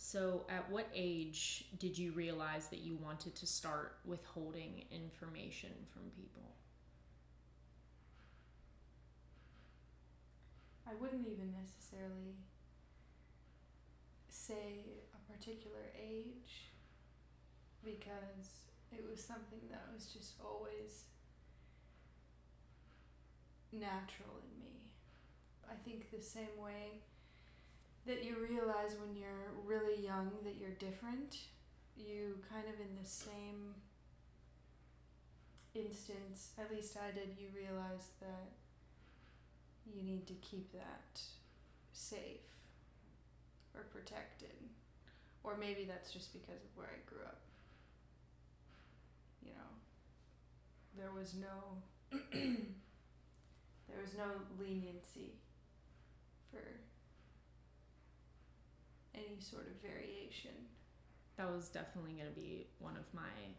So, at what age did you realize that you wanted to start withholding information from people? I wouldn't even necessarily say a particular age because it was something that was just always natural in me. I think the same way that you realize when you're really young that you're different, you kind of in the same instance, at least I did, you realize that you need to keep that safe or protected. Or maybe that's just because of where I grew up. You know, there was no there was no leniency for any sort of variation. That was definitely going to be one of my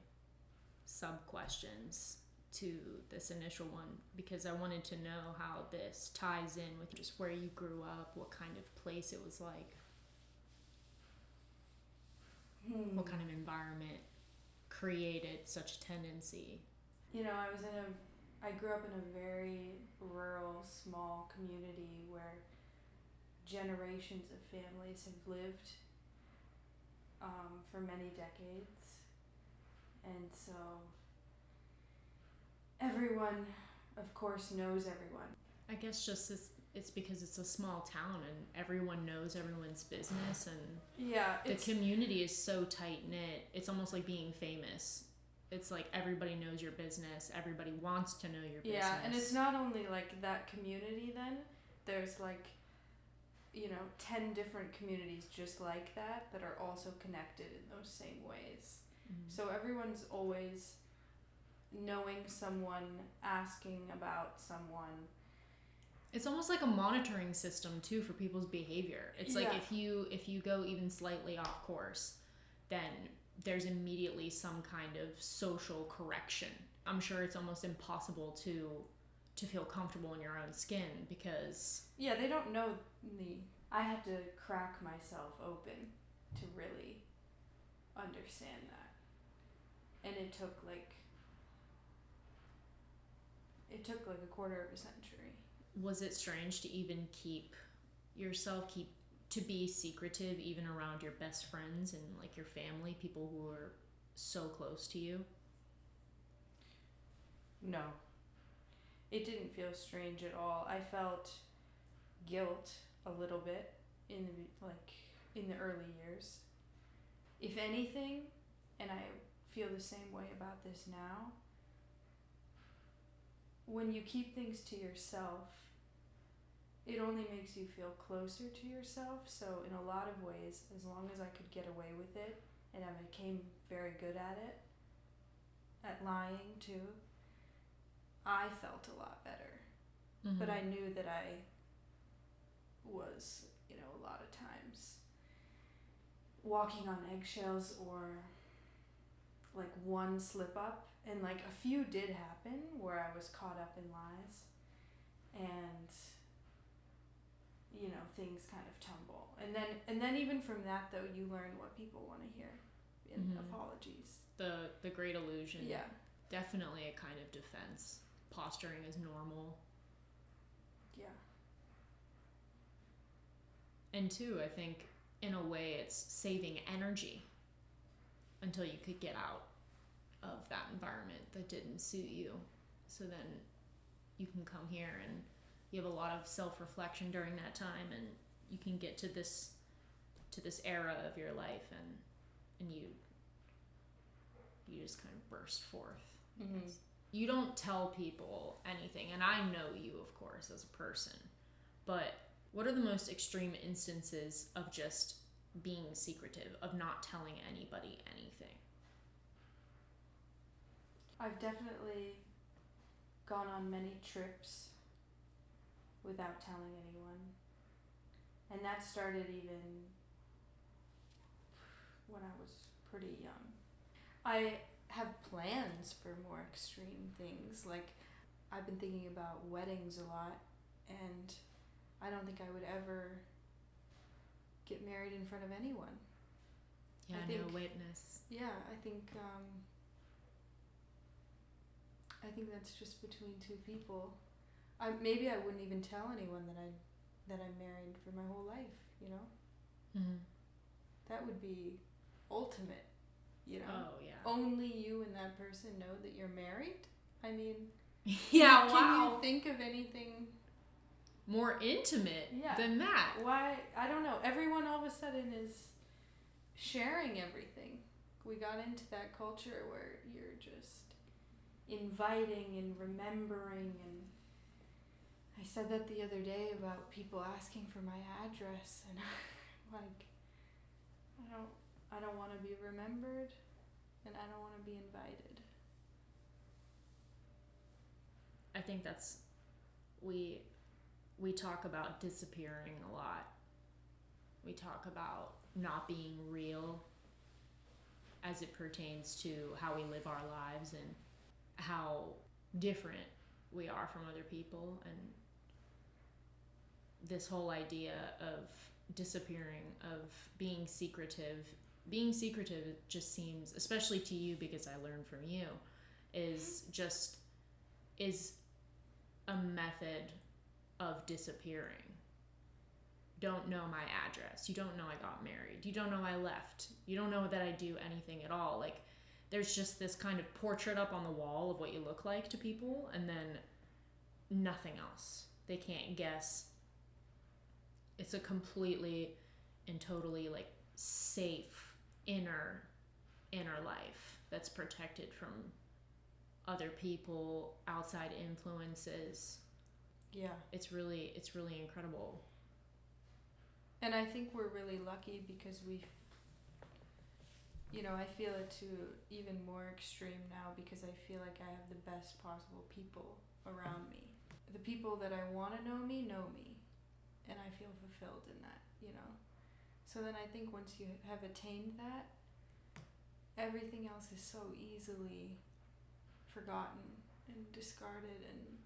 sub questions to this initial one, because I wanted to know how this ties in with just where you grew up, what kind of place it was like, what kind of environment created such a tendency. You know, I grew up in a very rural, small community where generations of families have lived for many decades. And so everyone, of course, knows everyone. I guess just it's because it's a small town and everyone knows everyone's business, and Yeah, the community is so tight knit. It's almost like being famous. It's like everybody knows your business. Everybody wants to know your business. Yeah, and it's not only like that community then. There's like, 10 different communities just like that that are also connected in those same ways. Mm-hmm. So everyone's always knowing someone, asking about someone. It's almost like a monitoring system too for people's behavior. It's like if you go even slightly off course, then there's immediately some kind of social correction. I'm sure it's almost impossible to feel comfortable in your own skin because... Yeah, they don't know me. I had to crack myself open to really understand that. And it took like a quarter of a century. Was it strange to even keep to be secretive even around your best friends and like your family, people who are so close to you? No. It didn't feel strange at all. I felt guilt a little bit in the early years. If anything, and I feel the same way about this now, when you keep things to yourself, it only makes you feel closer to yourself. So in a lot of ways, as long as I could get away with it, and I became very good at it, at lying too, I felt a lot better. Mm-hmm. But I knew that I was, a lot of times walking on eggshells, or like one slip up, and like a few did happen where I was caught up in lies, and things kind of tumble, and then even from that though, you learn what people want to hear in Mm-hmm. apologies. The great illusion. Yeah, definitely a kind of defense. Posturing as normal. Yeah. And two, I think in a way it's saving energy until you could get out of that environment that didn't suit you. So then you can come here and you have a lot of self-reflection during that time, and you can get to this era of your life, and you just kind of burst forth. Mm-hmm. You don't tell people anything, and I know you, of course, as a person, but what are the most extreme instances of just being secretive, of not telling anybody anything? I've definitely gone on many trips without telling anyone. And that started even when I was pretty young. I have plans for more extreme things. Like, I've been thinking about weddings a lot, and I don't think I would ever get married in front of anyone. Yeah, I think, no witness. yeah, I think that's just between two people. Maybe I wouldn't even tell anyone that I'm married for my whole life, you know? Mm-hmm. That would be ultimate, you know? Oh, yeah. Only you and that person know that you're married? I mean, Yeah, can wow. you think of anything More intimate than that. Why? I don't know. Everyone all of a sudden is sharing everything. We got into that culture where you're just inviting and remembering, and I said that the other day about people asking for my address, and like, I don't want to be remembered, and I don't want to be invited. I think that's, we talk about disappearing a lot. We talk about not being real as it pertains to how we live our lives and how different we are from other people, and this whole idea of disappearing, of being secretive. Being secretive, it just seems, especially to you because I learned from you, is a method of disappearing. Don't know my address. You don't know I got married. You don't know I left. You don't know that I do anything at all. Like, there's just this kind of portrait up on the wall of what you look like to people, and then nothing else. They can't guess. It's a completely and totally like safe inner life that's protected from other people, outside influences. Yeah. It's really incredible. And I think we're really lucky because I feel it to even more extreme now because I feel like I have the best possible people around me. The people that I want to know me, and I feel fulfilled in that, you know. So then I think once you have attained that, everything else is so easily forgotten and discarded and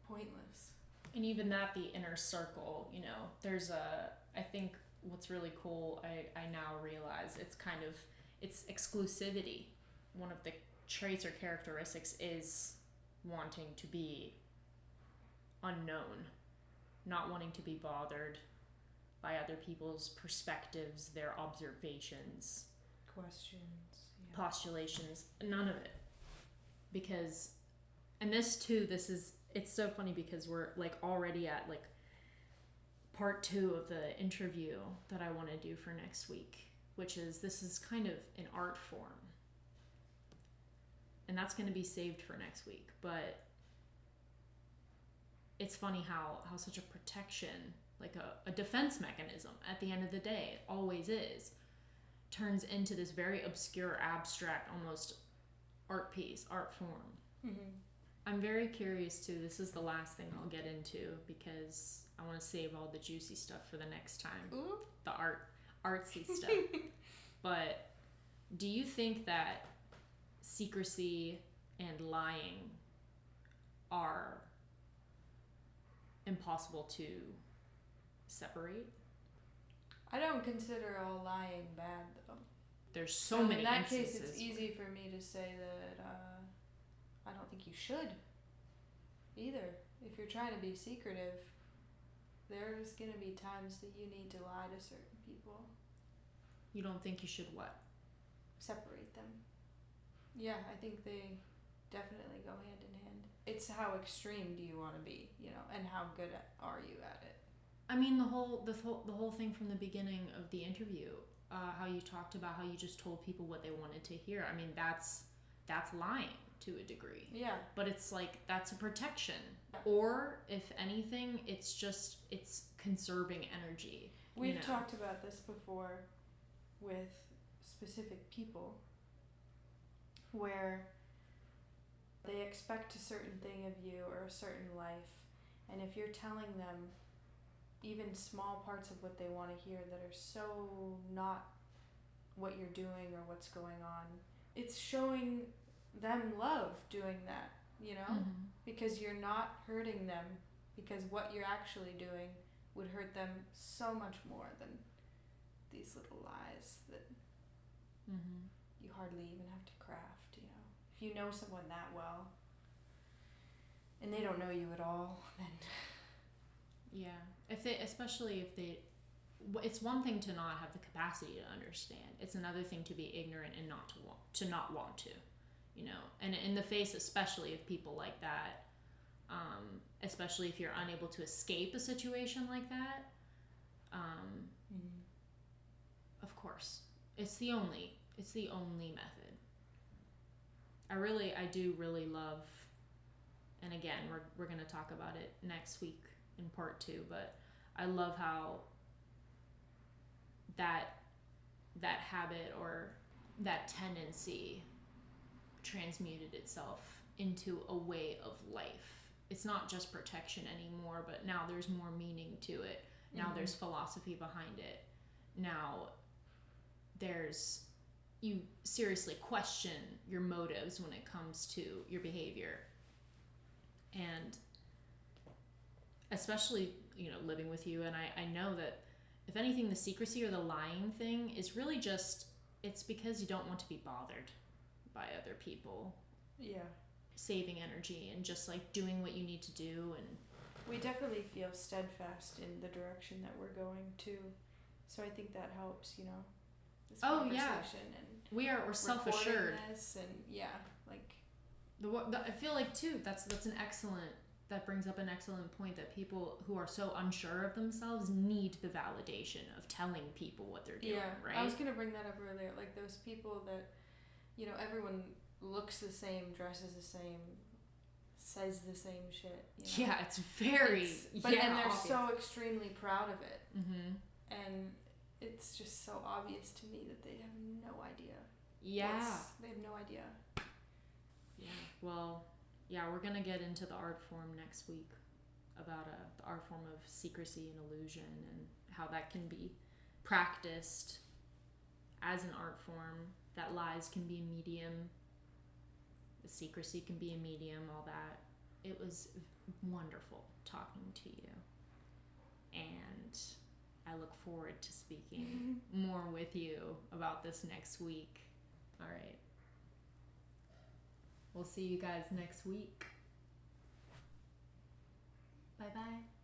pointless. And even that, the inner circle, there's I think what's really cool, I now realize it's exclusivity. One of the traits or characteristics is wanting to be unknown, not wanting to be bothered by other people's perspectives, their observations, questions, postulations, none of it. Because, and it's so funny because we're like already at like part 2 of the interview that I want to do for next week, which is, this is kind of an art form. And that's going to be saved for next week. But it's funny how such a protection, like a defense mechanism at the end of the day, it always is, turns into this very obscure, abstract, almost art piece, art form. Mm-hmm. I'm very curious too. This is the last thing I'll get into because I want to save all the juicy stuff for the next time. Ooh. The artsy stuff. But do you think that secrecy and lying are impossible to separate? I don't consider all lying bad, though. There's so many in that instances. case, it's easy for me to say that I don't think you should either. If you're trying to be secretive, there's going to be times that you need to lie to certain people. You don't think you should what? Separate them. Yeah, I think they definitely go hand in hand. It's how extreme do you want to be, and how good are you at it? I mean, the whole thing from the beginning of the interview, how you talked about how you just told people what they wanted to hear. I mean, that's lying to a degree. Yeah. But it's like, that's a protection. Or if anything, it's conserving energy. We've talked about this before with specific people where they expect a certain thing of you or a certain life, and if you're telling them even small parts of what they want to hear that are so not what you're doing or what's going on, it's showing them love doing that, Mm-hmm. because you're not hurting them, because what you're actually doing would hurt them so much more than these little lies that Mm-hmm. you hardly even have to craft, you know. If you know someone that well and they don't know you at all, then Yeah. Especially if they, it's one thing to not have the capacity to understand. It's another thing to be ignorant and not want to, you know. And in the face, especially of people like that, especially if you're unable to escape a situation like that, of course, it's the only method. I do really love, and again, we're gonna talk about it next week in part 2, but I love how that habit or that tendency transmuted itself into a way of life. It's not just protection anymore, but now there's more meaning to it. Now there's philosophy behind it. Now you seriously question your motives when it comes to your behavior. And especially, you know, living with you, and I know that if anything, the secrecy or the lying thing is really just, it's because you don't want to be bothered by other people. Yeah. Saving energy and just like doing what you need to do. And we definitely feel steadfast in the direction that we're going too. So I think that helps, you know. This conversation and we're self-assured. This and like I feel like too that brings up an excellent point, that people who are so unsure of themselves need the validation of telling people what they're doing. Right. I was gonna bring that up earlier. Like those people that, you know, everyone looks the same, dresses the same, says the same shit. You know? Yeah, it's very. And they're obvious. So extremely proud of it. Mm-hmm. And it's just so obvious to me that they have no idea. Yeah. They have no idea. Yeah. Well, yeah, we're gonna get into the art form next week, about the art form of secrecy and illusion, and how that can be practiced as an art form. That lies can be a medium. The secrecy can be a medium. All that. It was wonderful talking to you, and I look forward to speaking more with you about this next week. All right. We'll see you guys next week. Bye-bye.